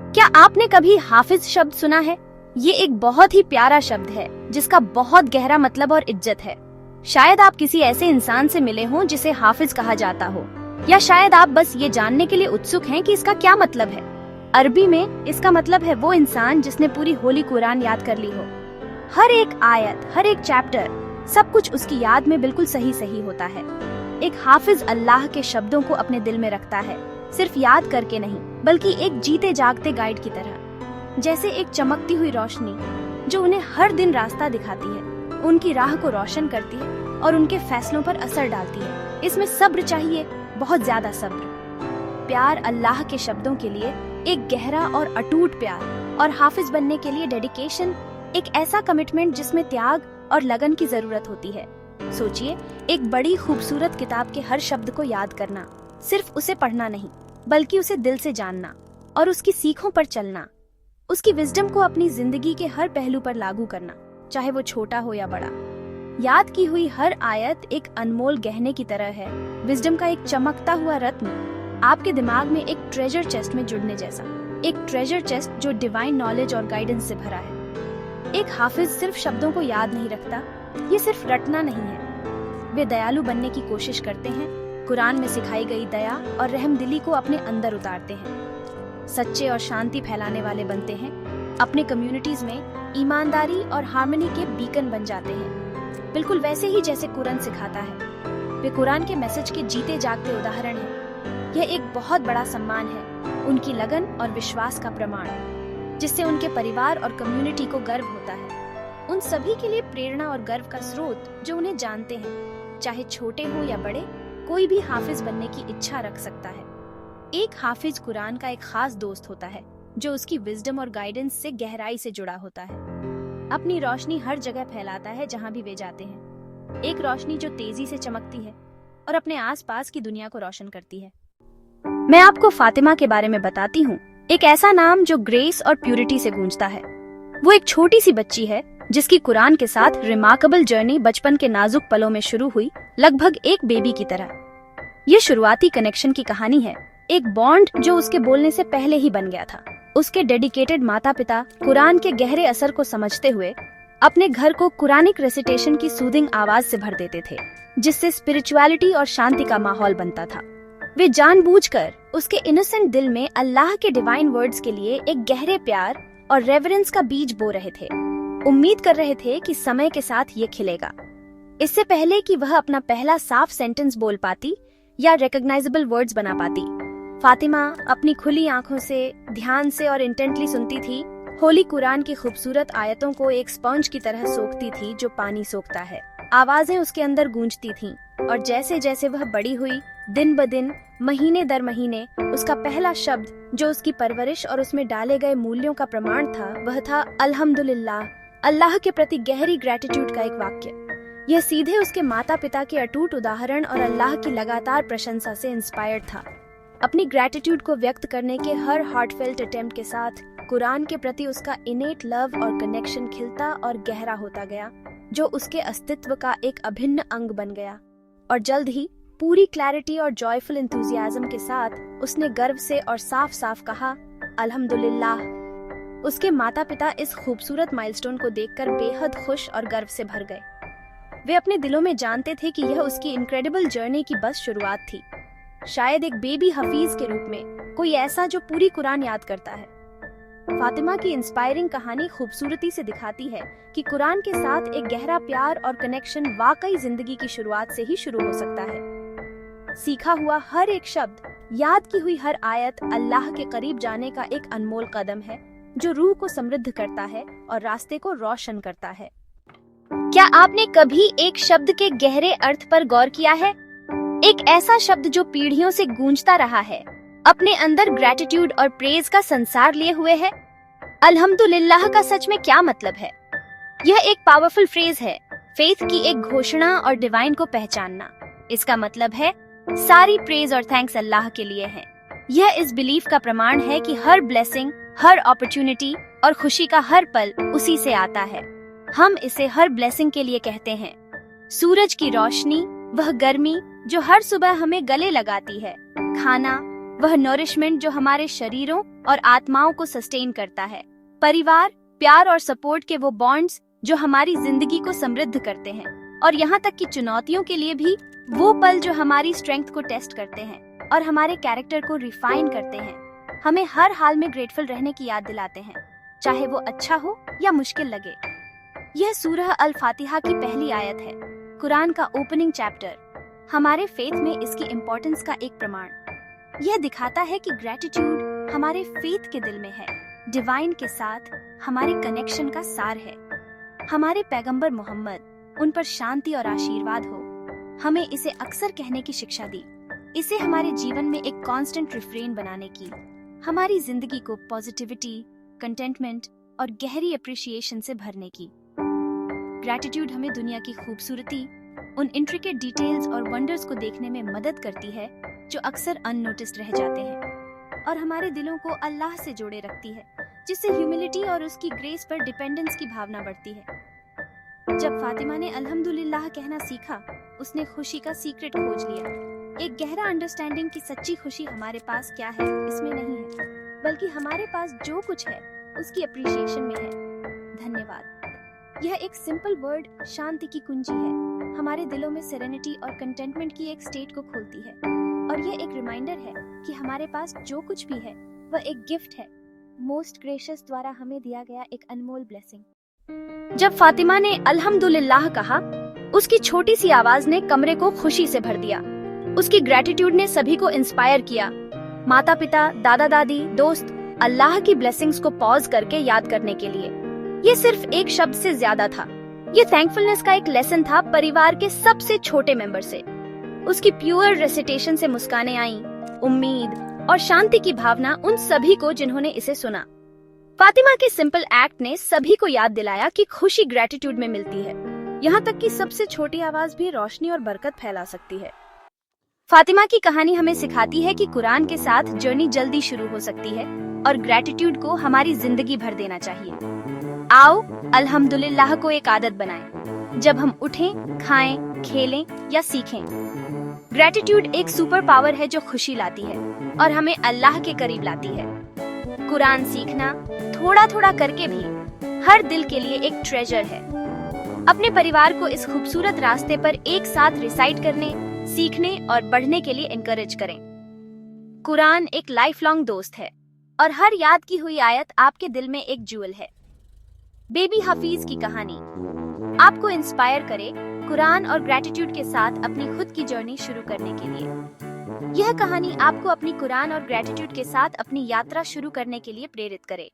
क्या आपने कभी हाफिज शब्द सुना है? ये एक बहुत ही प्यारा शब्द है जिसका बहुत गहरा मतलब और इज्जत है। शायद आप किसी ऐसे इंसान से मिले हों जिसे हाफिज कहा जाता हो, या शायद आप बस ये जानने के लिए उत्सुक हैं कि इसका क्या मतलब है। अरबी में इसका मतलब है वो इंसान जिसने पूरी होली कुरान याद कर ली हो। हर एक आयत, हर एक चैप्टर, सब कुछ उसकी याद में बिल्कुल सही सही होता है। एक हाफिज अल्लाह के शब्दों को अपने दिल में रखता है, सिर्फ याद करके नहीं, बल्कि एक जीते जागते गाइड की तरह। जैसे एक चमकती हुई रोशनी जो उन्हें हर दिन रास्ता दिखाती है, उनकी राह को रोशन करती है और उनके फैसलों पर असर डालती है। इसमें सब्र चाहिए, बहुत ज्यादा सब्र। प्यार अल्लाह के शब्दों के लिए एक गहरा और अटूट प्यार, और हाफिज बनने के लिए डेडिकेशन, एक ऐसा कमिटमेंट जिसमें त्याग और लगन की जरूरत होती है। सोचिए, एक बड़ी खूबसूरत किताब के हर शब्द को याद करना, सिर्फ उसे पढ़ना नहीं, बल्कि उसे दिल से जानना और उसकी सीखों पर चलना, उसकी विजडम को अपनी जिंदगी के हर पहलू पर लागू करना, चाहे वो छोटा हो या बड़ा। याद की हुई हर आयत एक अनमोल गहने की तरह है, विजडम का एक चमकता हुआ रत्न, आपके दिमाग में एक ट्रेजर चेस्ट में जुड़ने जैसा। एक ट्रेजर चेस्ट जो डिवाइन नॉलेज और गाइडेंस से भरा है। एक हाफिज सिर्फ शब्दों को याद नहीं रखता, ये सिर्फ रटना नहीं है। वे दयालु बनने की कोशिश करते हैं, कुरान में सिखाई गई दया और रहमदिली को अपने अंदर उतारते हैं, सच्चे और शांति फैलाने वाले बनते हैं, अपने कम्युनिटीज में ईमानदारी और हार्मनी के बीकन बन जाते हैं, बिल्कुल वैसे ही जैसे कुरान सिखाता है। वे कुरान के मैसेज के जीते जागते उदाहरण हैं। यह एक बहुत बड़ा सम्मान है, उनकी लगन और विश्वास का प्रमाण, जिससे उनके परिवार और कम्युनिटी को गर्व होता है। उन सभी के लिए प्रेरणा और गर्व का स्रोत जो उन्हें जानते हैं, चाहे छोटे हो या बड़े, कोई भी हाफिज बनने की इच्छा रख सकता है। एक हाफिज कुरान का एक खास दोस्त होता है जो उसकी विजडम और गाइडेंस से गहराई से जुड़ा होता है। अपनी रोशनी हर जगह फैलाता है जहाँ भी वे जाते हैं, एक रोशनी जो तेजी से चमकती है और अपने आसपास की दुनिया को रोशन करती है। मैं आपको फातिमा के बारे में बताती हूँ, एक ऐसा नाम जो ग्रेस और प्यूरिटी से गूंजता है। वो एक छोटी सी बच्ची है जिसकी कुरान के साथ रिमार्केबल जर्नी बचपन के नाजुक पलों में शुरू हुई, लगभग एक बेबी की तरह। ये शुरुआती कनेक्शन की कहानी है, एक बॉन्ड जो उसके बोलने से पहले ही बन गया था। उसके डेडिकेटेड माता पिता कुरान के गहरे असर को समझते हुए अपने घर को कुरानिक रेसिटेशन की सूदिंग आवाज से भर देते थे, जिससे स्पिरिचुअलिटी और शांति का माहौल बनता था। वे जानबूझकर उसके इनोसेंट दिल में अल्लाह के डिवाइन वर्ड्स के लिए एक गहरे प्यार और रेवरेंस का बीज बो रहे थे, उम्मीद कर रहे थे कि समय के साथ ये खिलेगा। इससे पहले कि वह अपना पहला साफ सेंटेंस बोल पाती या रिकॉग्नाइजेबल वर्ड्स बना पाती, फातिमा अपनी खुली आंखों से, ध्यान से और इंटेंटली सुनती थी। होली कुरान की खूबसूरत आयतों को एक स्पंज की तरह सोखती थी जो पानी सोखता है। आवाजें उसके अंदर गूंजती थीं, और जैसे जैसे वह बड़ी हुई, दिन ब दिन, महीने दर महीने, उसका पहला शब्द जो उसकी परवरिश और उसमें डाले गए मूल्यों का प्रमाण था, वह था अल्हम्दुलिल्लाह, अल्लाह के प्रति गहरी ग्रेटिट्यूड का एक वाक्य। यह सीधे उसके माता पिता के अटूट उदाहरण और अल्लाह की लगातार प्रशंसा से इंस्पायर्ड था। अपनी ग्रेटिट्यूड को व्यक्त करने के हर हार्टफेल्ट अटेम्प्ट के साथ कुरान के प्रति उसका इनेट लव और कनेक्शन खिलता और गहरा होता गया, जो उसके अस्तित्व का एक अभिन्न अंग बन गया। और जल्द ही पूरी क्लैरिटी और जॉयफुल एंथुसियाज्म के साथ उसने गर्व से और साफ साफ कहा, अल्हम्दुलिल्लाह। उसके माता पिता इस खूबसूरत माइलस्टोन को देखकर बेहद खुश और गर्व से भर गए। वे अपने दिलों में जानते थे कि यह उसकी इनक्रेडिबल जर्नी की बस शुरुआत थी, शायद एक बेबी हफीज के रूप में, कोई ऐसा जो पूरी कुरान याद करता है। फातिमा की इंस्पायरिंग कहानी खूबसूरती से दिखाती है कि कुरान के साथ एक गहरा प्यार और कनेक्शन वाकई जिंदगी की शुरुआत से ही शुरू हो सकता है। सीखा हुआ हर एक शब्द, याद की हुई हर आयत अल्लाह के करीब जाने का एक अनमोल कदम है, जो रूह को समृद्ध करता है और रास्ते को रोशन करता है। क्या आपने कभी एक शब्द के गहरे अर्थ पर गौर किया है? एक ऐसा शब्द जो पीढ़ियों से गूंजता रहा है, अपने अंदर ग्रेटिट्यूड और प्रेज का संसार लिए हुए है। अल्हम्दुलिल्लाह का सच में क्या मतलब है? यह एक पावरफुल फ्रेज है, फेथ की एक घोषणा और डिवाइन को पहचानना। इसका मतलब है सारी प्रेज और थैंक्स अल्लाह के लिए है। यह इस बिलीफ का प्रमाण है कि हर ब्लेसिंग, हर अपॉर्चुनिटी और खुशी का हर पल उसी से आता है। हम इसे हर ब्लेसिंग के लिए कहते हैं। सूरज की रोशनी, वह गर्मी जो हर सुबह हमें गले लगाती है, खाना, वह नरिशमेंट जो हमारे शरीरों और आत्माओं को सस्टेन करता है। परिवार, प्यार और सपोर्ट के वो बॉन्ड्स जो हमारी जिंदगी को समृद्ध करते हैं, और यहाँ तक कि चुनौतियों के लिए भी वो पल जो हमारी स्ट्रेंथ को टेस्ट करते हैं और हमारे कैरेक्टर को रिफाइन करते हैं, हमें हर हाल में ग्रेटफुल रहने की याद दिलाते हैं, चाहे वो अच्छा हो या मुश्किल लगे। यह सूरह अल फातिहा की पहली आयत है, कुरान का ओपनिंग चैप्टर, हमारे फेथ में इसकी इम्पोर्टेंस का एक प्रमाण। यह दिखाता है कि ग्रेटिट्यूड हमारे फेथ के दिल में है, डिवाइन के साथ हमारे कनेक्शन का सार है। हमारे पैगंबर मोहम्मद, उन पर शांति और आशीर्वाद हो, हमें इसे अक्सर कहने की शिक्षा दी, इसे हमारे जीवन में एक कांस्टेंट रिफ्रेन बनाने की, हमारी जिंदगी को पॉजिटिविटी, कंटेंटमेंट और गहरी अप्रिशिएशन से भरने की। ग्रैटिट्यूड हमें दुनिया की खूबसूरती, उन इंट्रिकेट डिटेल्स और वंडर्स को देखने में मदद करती है जो अक्सर अननोटिस्ड रह जाते हैं, और हमारे दिलों को अल्लाह से जोड़े रखती है, जिससे ह्यूमिलिटी और उसकी ग्रेस पर डिपेंडेंस की भावना बढ़ती है। जब फातिमा ने अल्हम्दुलिल्लाह कहना सीखा, उसने खुशी का सीक्रेट खोज लिया। एक गहरा अंडरस्टैंडिंग कि सच्ची खुशी हमारे पास क्या है इसमें नहीं है, बल्कि हमारे पास जो कुछ है उसकी अप्रिशिएशन में है। धन्यवाद। यह एक सिंपल वर्ड शांति की कुंजी है, हमारे दिलों में सेरेनिटी और कंटेंटमेंट की एक स्टेट को खोलती है, और यह एक रिमाइंडर है कि हमारे पास जो कुछ भी है वह एक गिफ्ट है, मोस्ट ग्रेशियस द्वारा हमें दिया गया एक अनमोल ब्लेसिंग। जब फातिमा ने अल्हम्दुलिल्लाह कहा, उसकी छोटी सी आवाज ने कमरे को खुशी से भर दिया। उसकी ग्रेटिट्यूड ने सभी को इंस्पायर किया, माता पिता, दादा दादी, दोस्त, अल्लाह की ब्लेसिंग्स को पॉज करके याद करने के लिए। ये सिर्फ एक शब्द से ज्यादा था, ये थैंकफुलनेस का एक लेसन था परिवार के सबसे छोटे मेंबर से। उसकी प्योर रेसिटेशन से मुस्कानें आईं, उम्मीद और शांति की भावना उन सभी को जिन्होंने इसे सुना। फातिमा के सिंपल एक्ट ने सभी को याद दिलाया कि खुशी ग्रेटिट्यूड में मिलती है, यहाँ तक कि सबसे छोटी आवाज भी रोशनी और बरकत फैला सकती है। फातिमा की कहानी हमें सिखाती है कि कुरान के साथ जर्नी जल्दी शुरू हो सकती है और ग्रेटिट्यूड को हमारी जिंदगी भर देना चाहिए। आओ अल्हम्दुलिल्लाह को एक आदत बनाएं, जब हम उठें, खाएं, खेलें या सीखें। ग्रेटिट्यूड एक सुपर पावर है जो खुशी लाती है और हमें अल्लाह के करीब लाती है। कुरान सीखना थोड़ा थोड़ा करके भी हर दिल के लिए एक ट्रेजर है। अपने परिवार को इस खूबसूरत रास्ते पर एक साथ रिसाइट करने, सीखने और बढ़ने के लिए एनकरेज करें। कुरान एक लाइफ लॉन्ग दोस्त है और हर याद की हुई आयत आपके दिल में एक ज्वेल है। बेबी हफीज की कहानी आपको इंस्पायर करे कुरान और ग्रेटिट्यूड के साथ अपनी खुद की जर्नी शुरू करने के लिए। यह कहानी आपको अपनी कुरान और ग्रेटिट्यूड के साथ अपनी यात्रा शुरू करने के लिए प्रेरित करे।